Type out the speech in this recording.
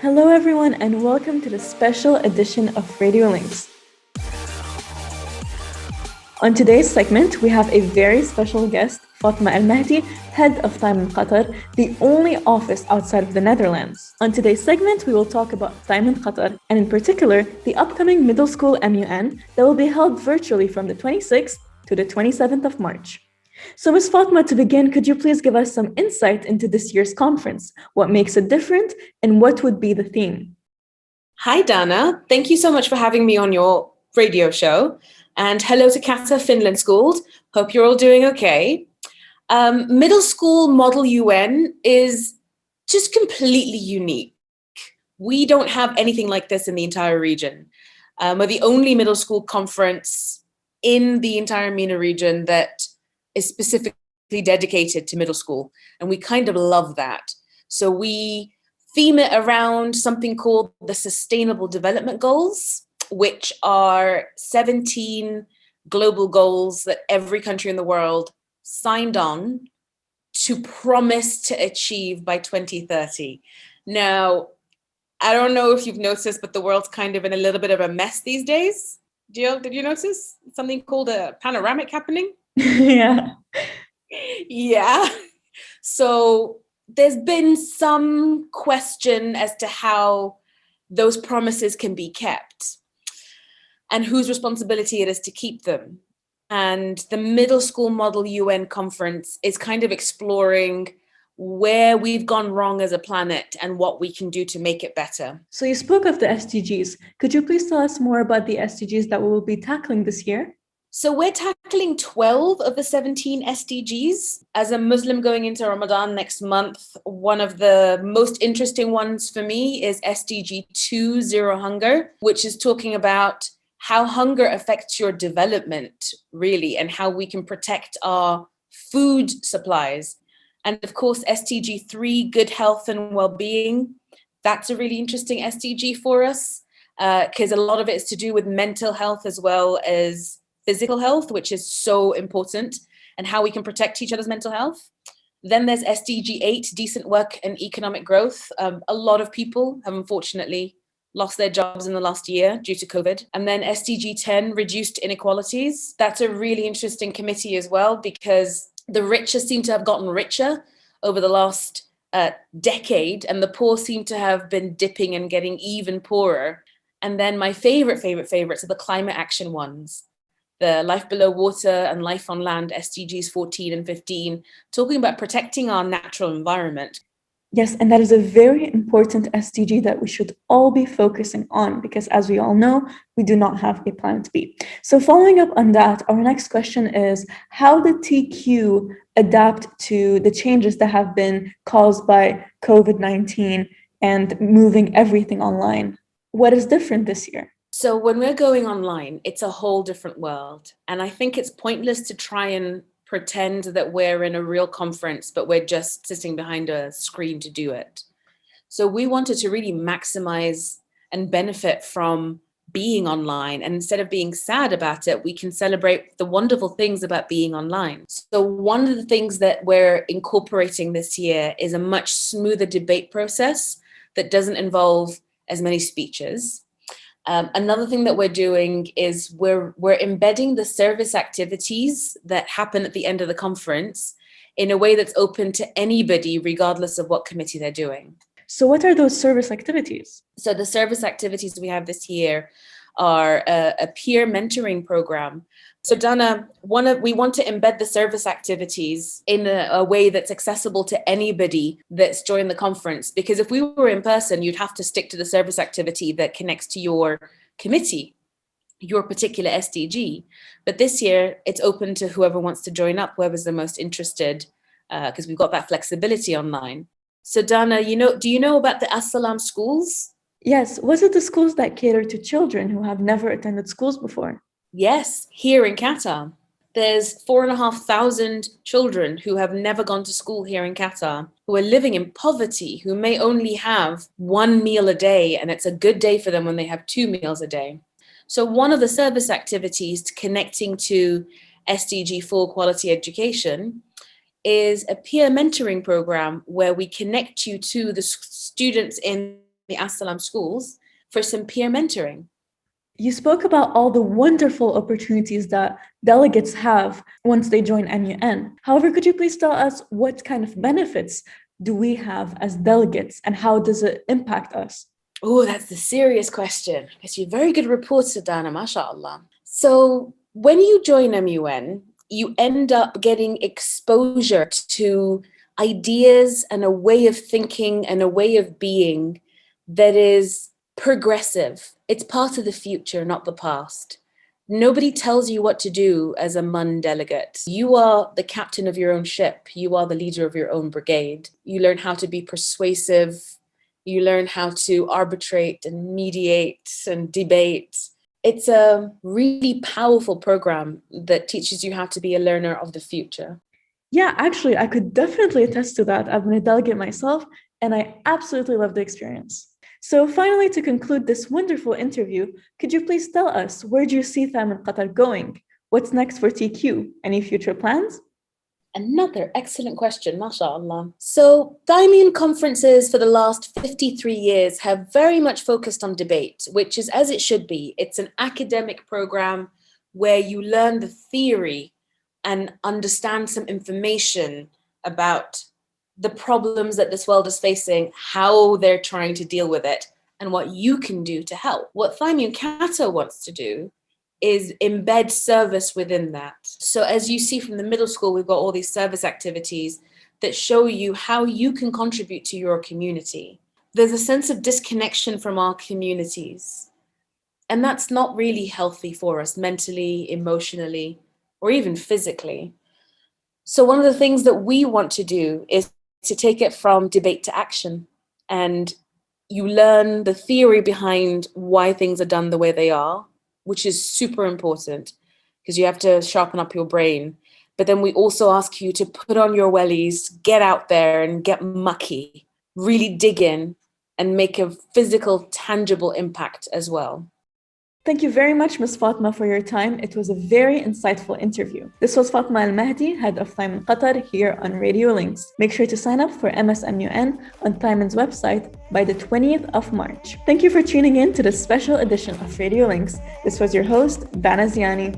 Hello, everyone, and welcome to the special edition of Radio Lynx. On today's segment, we have a very special guest, Fatma Al-Mahdi, head of Time in Qatar, the only office outside of the Netherlands. On today's segment, we will talk about Time in Qatar, and in particular, the upcoming middle school MUN that will be held virtually from the 26th to the 27th of March. So Ms. Fatma, to begin, could you please give us some insight into this year's conference? What makes it different, and what would be the theme? Hi, Dana. Thank you so much for having me on your radio show. And hello to Qatar-Finland schools. Hope you're all doing okay. Middle school model UN is just completely unique. We don't have anything like this in the entire region. We're the only middle school conference in the entire MENA region that is specifically dedicated to middle school. And we kind of love that. So we theme it around something called the Sustainable Development Goals, which are 17 global goals that every country in the world signed on to promise to achieve by 2030. Now, I don't know if you've noticed, but the world's kind of in a little bit of a mess these days. Did you notice something called a panoramic happening? Yeah. Yeah. So there's been some question as to how those promises can be kept and whose responsibility it is to keep them. And the Middle School Model UN Conference is kind of exploring where we've gone wrong as a planet and what we can do to make it better. So you spoke of the SDGs. Could you please tell us more about the SDGs that we will be tackling this year? So we're tackling 12 of the 17 SDGs. As a Muslim going into Ramadan next month, one of the most interesting ones for me is SDG 2, Zero Hunger, which is talking about how hunger affects your development, really, and how we can protect our food supplies. And of course, SDG 3, Good Health and Well-being. That's a really interesting SDG for us, because a lot of it is to do with mental health as well as physical health, which is so important, and how we can protect each other's mental health. Then there's SDG 8, decent work and economic growth. A lot of people have unfortunately lost their jobs in the last year due to COVID. And then SDG 10, reduced inequalities. That's a really interesting committee as well, because the richer seem to have gotten richer over the last decade, and the poor seem to have been dipping and getting even poorer. And then my favorites are the climate action ones. The Life Below Water and Life on Land, SDGs 14 and 15, talking about protecting our natural environment. Yes, and that is a very important SDG that we should all be focusing on because, as we all know, we do not have a planet B. So following up on that, our next question is, how did TQ adapt to the changes that have been caused by COVID-19 and moving everything online? What is different this year? So when we're going online, it's a whole different world. And I think it's pointless to try and pretend that we're in a real conference, but we're just sitting behind a screen to do it. So we wanted to really maximize and benefit from being online. And instead of being sad about it, we can celebrate the wonderful things about being online. So one of the things that we're incorporating this year is a much smoother debate process that doesn't involve as many speeches. Another thing that we're doing is we're embedding the service activities that happen at the end of the conference in a way that's open to anybody, regardless of what committee they're doing. So what are those service activities? So the service activities we have this year are a peer mentoring program. So Dana, we want to embed the service activities in a way that's accessible to anybody that's joined the conference. Because if we were in person, you'd have to stick to the service activity that connects to your committee, your particular SDG. But this year, it's open to whoever wants to join up, whoever's the most interested, because we've got that flexibility online. So Dana, do you know about the As-Salam schools? Yes, was it the schools that cater to children who have never attended schools before? Yes, here in Qatar. There's 4,500 children who have never gone to school here in Qatar, who are living in poverty, who may only have one meal a day, and it's a good day for them when they have 2 meals a day. So one of the service activities connecting to SDG 4 quality education is a peer mentoring program where we connect you to the students in Assalam schools for some peer mentoring. You spoke about all the wonderful opportunities that delegates have once they join MUN. However, could you please tell us what kind of benefits do we have as delegates and how does it impact us? Oh, that's the serious question. Because you're a very good reporter, Dana, mashallah. So when you join MUN, you end up getting exposure to ideas and a way of thinking and a way of being that is progressive. It's part of the future, not the past. Nobody tells you what to do as a MUN delegate. You are the captain of your own ship. You are the leader of your own brigade. You learn how to be persuasive. You learn how to arbitrate and mediate and debate. It's a really powerful program that teaches you how to be a learner of the future. Yeah, actually, I could definitely attest to that. I've been a delegate myself, and I absolutely love the experience. So finally, to conclude this wonderful interview, could you please tell us, where do you see Time in Qatar going? What's next for TQ? Any future plans? Another excellent question, mashallah. So, Daimian conferences for the last 53 years have very much focused on debate, which is as it should be. It's an academic program where you learn the theory and understand some information about the problems that this world is facing, how they're trying to deal with it, and what you can do to help. What Daimian Qatar wants to do is embed service within that. So as you see from the middle school, we've got all these service activities that show you how you can contribute to your community. There's a sense of disconnection from our communities. And that's not really healthy for us mentally, emotionally, or even physically. So one of the things that we want to do is to take it from debate to action. And you learn the theory behind why things are done the way they are, which is super important because you have to sharpen up your brain. But then we also ask you to put on your wellies, get out there and get mucky, really dig in and make a physical, tangible impact as well. Thank you very much, Ms. Fatma, for your time. It was a very insightful interview. This was Fatma Al-Mahdi, head of Time in Qatar, here on Radio Lynx. Make sure to sign up for MSMUN on Time's website by the 20th of March. Thank you for tuning in to this special edition of Radio Lynx. This was your host, Dana Ziani.